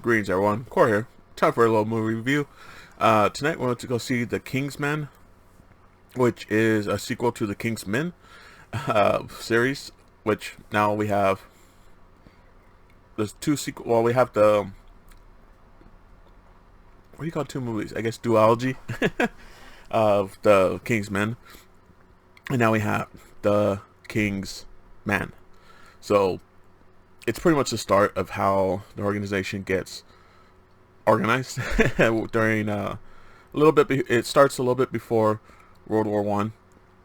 Greetings everyone, Core here. Time for a little movie review. Tonight we're going to go see The Kingsman, which is a sequel to the Kingsmen series, which now we have, there's two sequel, well we have the, what do you call two movies? I guess duology of The Kingsmen, and now we have The Kingsman. So it's pretty much the start of how the organization gets organized during a little bit. It starts a little bit before World War One,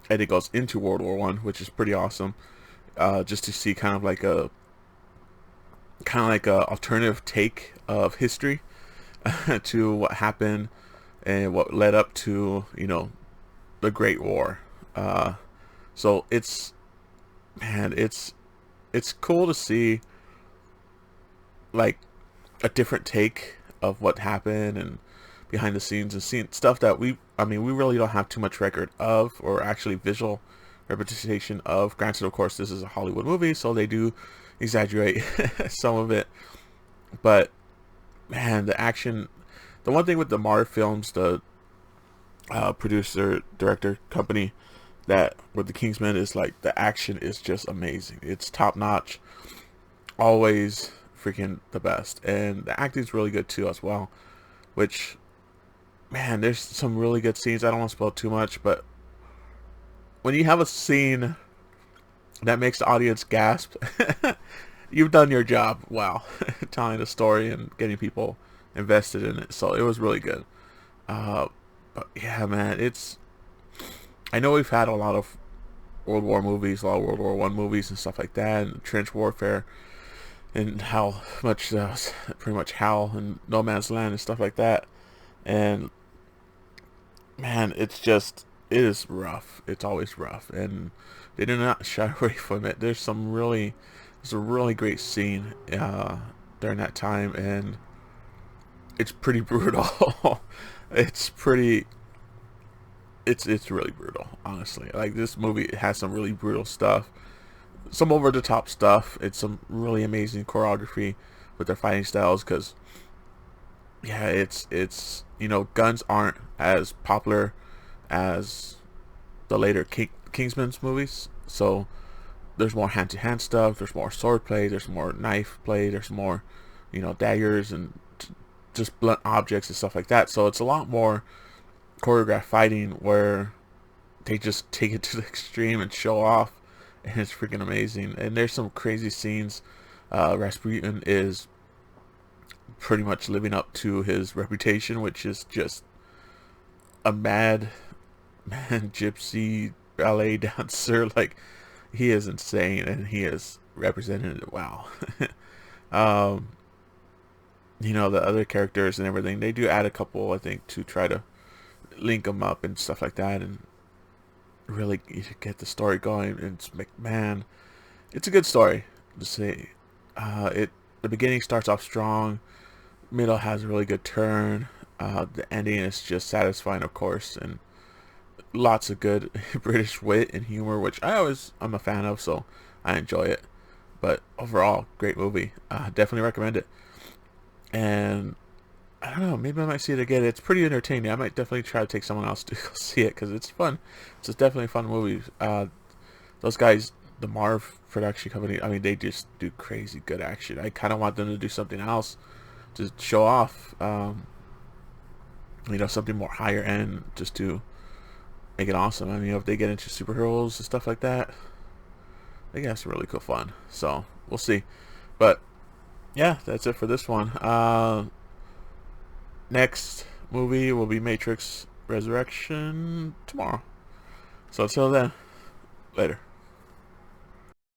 and it goes into World War One, which is pretty awesome. Just to see kind of like a alternative take of history to what happened and what led up to the Great War. So it's cool to see like a different take of what happened and behind the scenes, and seeing stuff that we really don't have too much record of, or actually visual representation of. Granted, of course, this is a Hollywood movie, so they do exaggerate some of it, but man, the action, the one thing with the Marv films, the producer director company that with the Kingsmen, is like the action is just amazing. It's top notch, always freaking the best, and the acting is really good too as well. Which, man, there's some really good scenes. I don't want to spoil too much, but when you have a scene that makes the audience gasp, you've done your job well. Telling the story and getting people invested in it. So it was really good. But yeah, man, I know we've had a lot of World War movies, a lot of World War One movies and stuff like that, and trench warfare, and how much pretty much hell and no man's land and stuff like that. And man, it is rough. It's always rough, and they do not shy away from it. There's a really great scene during that time, and it's pretty brutal. it's really brutal, honestly. Like, this movie has some really brutal stuff, some over the top stuff. It's some really amazing choreography with their fighting styles, because yeah, it's guns aren't as popular as the later Kingsman's movies, so there's more hand-to-hand stuff, there's more sword play, there's more knife play, there's more daggers and just blunt objects and stuff like that. So it's a lot more choreographed fighting, where they just take it to the extreme and show off, and it's freaking amazing. And there's some crazy scenes. Rasputin is pretty much living up to his reputation, which is just a man gypsy ballet dancer. Like, he is insane, and he is represented it well. The other characters and everything, they do add a couple, I think, to try to link them up and stuff like that, and really get the story going. And man, it's a good story to see. The beginning starts off strong, middle has a really good turn, the ending is just satisfying, of course, and lots of good British wit and humor, which I'm a fan of, so I enjoy it. But overall, great movie. Definitely recommend it. And I don't know, maybe I might see it again. It's pretty entertaining. I might definitely try to take someone else to go see it, because it's fun. It's definitely a fun movie. Those guys, the Marv production company, they just do crazy good action. I kind of want them to do something else to show off, something more higher end, just to make it awesome. If they get into superheroes and stuff like that, I think that's really cool fun. So we'll see. But yeah, that's it for this one. Next movie will be Matrix Resurrection tomorrow. So until then, later.